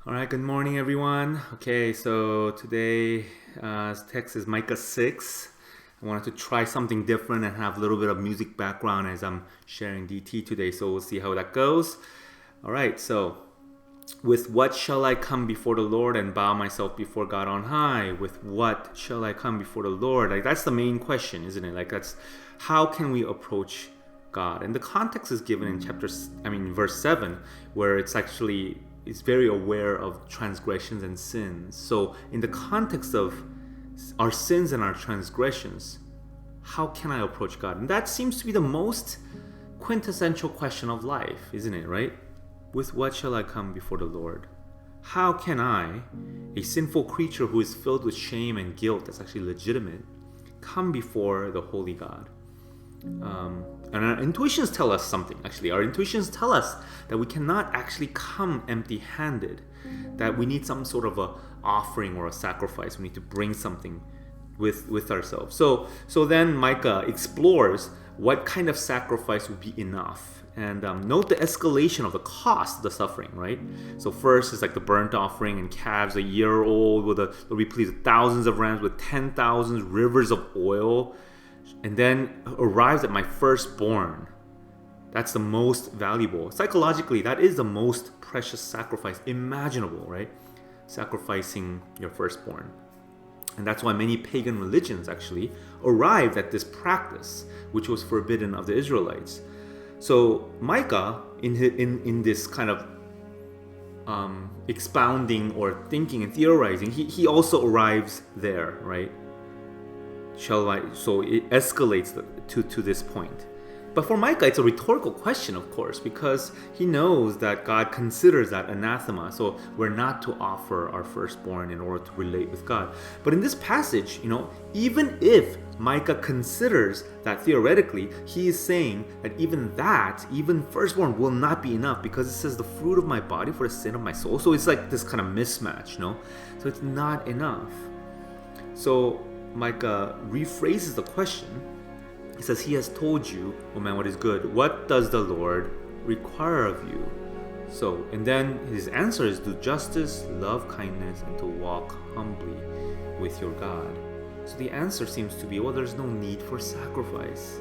All right, good morning, everyone. Okay, so today text is Micah 6. I wanted to try something different and have a little bit of music background as I'm sharing DT today, so we'll see how that goes. All right, so with what shall I come before the Lord and bow myself before God on high? With what shall I come before the Lord? Like, that's the main question, isn't it? Like, that's how can we approach God? And the context is given in verse 7, where it's very aware of transgressions and sins. So in the context of our sins and our transgressions, how can I approach God? And that seems to be the most quintessential question of life, isn't it, right? With what shall I come before the Lord? How can I, a sinful creature who is filled with shame and guilt that's actually legitimate, come before the holy God? And our intuitions tell us something, actually. Our intuitions tell us that we cannot actually come empty-handed, that we need some sort of a offering or a sacrifice. We need to bring something with ourselves. So then Micah explores what kind of sacrifice would be enough. And note the escalation of the cost of the suffering, right? So first is like the burnt offering and calves a year old will be pleased with thousands of rams with 10,000 rivers of oil. And then arrives at my firstborn. That's the most valuable. Psychologically, that is the most precious sacrifice imaginable, right? Sacrificing your firstborn. And that's why many pagan religions actually arrived at this practice, which was forbidden of the Israelites. So Micah, in this kind of expounding or thinking and theorizing, he also arrives there, right? So it escalates to this point. But for Micah, it's a rhetorical question, of course, because he knows that God considers that anathema. So we're not to offer our firstborn in order to relate with God. But in this passage, even if Micah considers that theoretically, he is saying that even firstborn will not be enough, because it says the fruit of my body for the sin of my soul. So it's like this kind of mismatch, So it's not enough. So Micah rephrases the question. He says, He has told you, O man, what is good. What does the Lord require of you? So, and then his answer is do justice, love kindness, and to walk humbly with your God. So the answer seems to be, well, there's no need for sacrifice.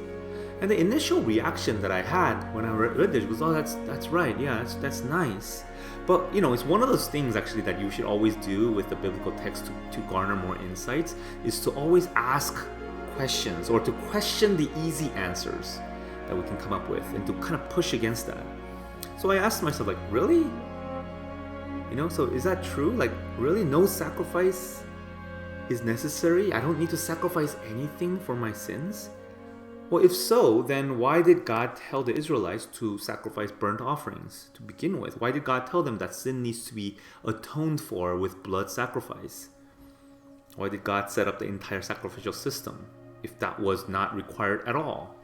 And the initial reaction that I had when I read this was, oh, that's right. Yeah, that's nice. But, it's one of those things actually that you should always do with the biblical text to garner more insights, is to always ask questions or to question the easy answers that we can come up with and to kind of push against that. So I asked myself, like, really? So is that true? Like, really, no sacrifice is necessary? I don't need to sacrifice anything for my sins? Well, if so, then why did God tell the Israelites to sacrifice burnt offerings to begin with? Why did God tell them that sin needs to be atoned for with blood sacrifice? Why did God set up the entire sacrificial system if that was not required at all?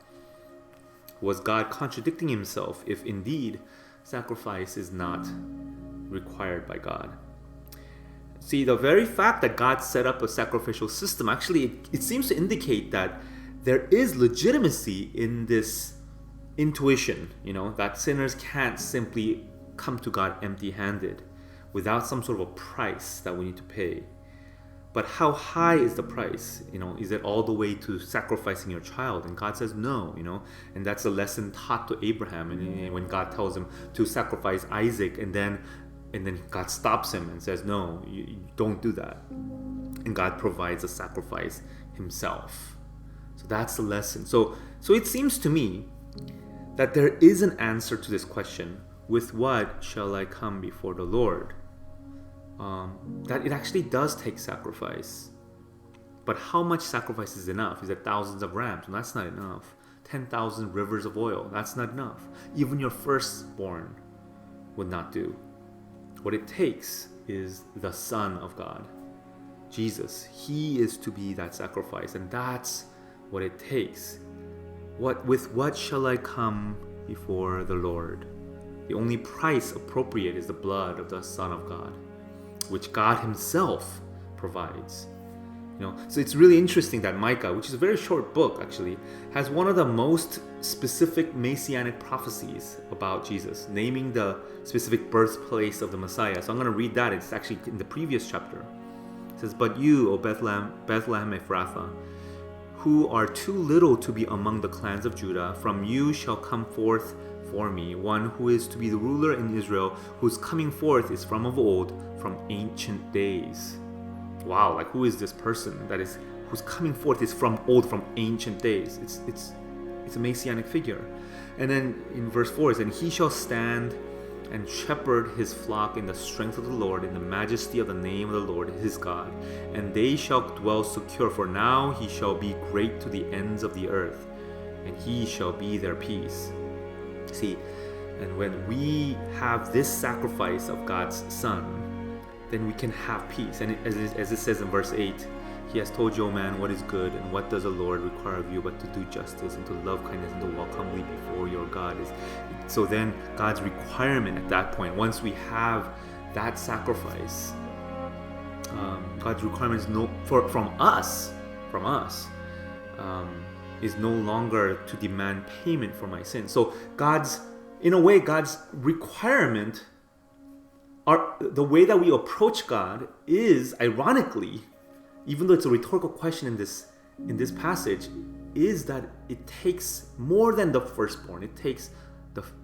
Was God contradicting himself if indeed sacrifice is not required by God? See, the very fact that God set up a sacrificial system, actually, it seems to indicate that there is legitimacy in this intuition, that sinners can't simply come to God empty-handed without some sort of a price that we need to pay. But how high is the price? Is it all the way to sacrificing your child? And God says no, and that's a lesson taught to Abraham. And when God tells him to sacrifice Isaac, and then God stops him and says, no, you don't do that. And God provides a sacrifice himself. So that's the lesson. So it seems to me that there is an answer to this question, with what shall I come before the Lord? That it actually does take sacrifice. But how much sacrifice is enough? Is it thousands of rams? Well, that's not enough. 10,000 rivers of oil, that's not enough. Even your firstborn would not do. What it takes is the Son of God, Jesus. He is to be that sacrifice, and that's what it takes. With what shall I come before the Lord? The only price appropriate is the blood of the Son of God, which God himself provides. So it's really interesting that Micah, which is a very short book actually, has one of the most specific messianic prophecies about Jesus, naming the specific birthplace of the Messiah. So I'm going to read that. It's actually in the previous chapter. It says, "But you, O Bethlehem Ephrathah, who are too little to be among the clans of Judah, from you shall come forth for me one who is to be the ruler in Israel, whose coming forth is from of old, from ancient days." Wow, like who is this person whose coming forth is from old, from ancient days? It's a messianic figure. And then in verse 4 it says, "And he shall stand and shepherd his flock in the strength of the Lord, in the majesty of the name of the Lord his God. And they shall dwell secure, for now he shall be great to the ends of the earth, and he shall be their peace." See, and when we have this sacrifice of God's Son, then we can have peace. And as it says in verse 8, "He has told you, O man, what is good, and what does the Lord require of you but to do justice, and to love kindness, and to walk humbly before your God." So then God's requirement at that point, once we have that sacrifice, God's requirement is from us, is no longer to demand payment for my sins. So God's requirement, the way that we approach God is, ironically, even though it's a rhetorical question in this passage, is that it takes more than the firstborn. It takes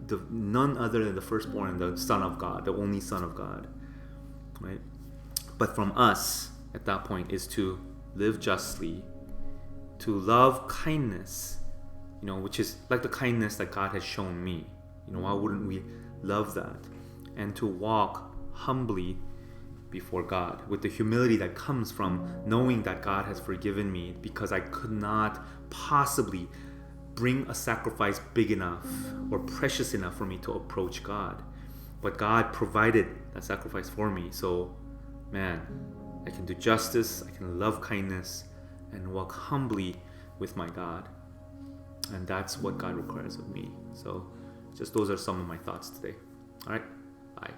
the none other than the firstborn and the Son of God, the only Son of God, right? But from us at that point is to live justly, to love kindness, which is like the kindness that God has shown me. Why wouldn't we love that? And to walk humbly before God with the humility that comes from knowing that God has forgiven me, because I could not possibly bring a sacrifice big enough or precious enough for me to approach God. But God provided that sacrifice for me. So, man, I can do justice, I can love kindness, and walk humbly with my God. And that's what God requires of me. So, just those are some of my thoughts today. All right, bye.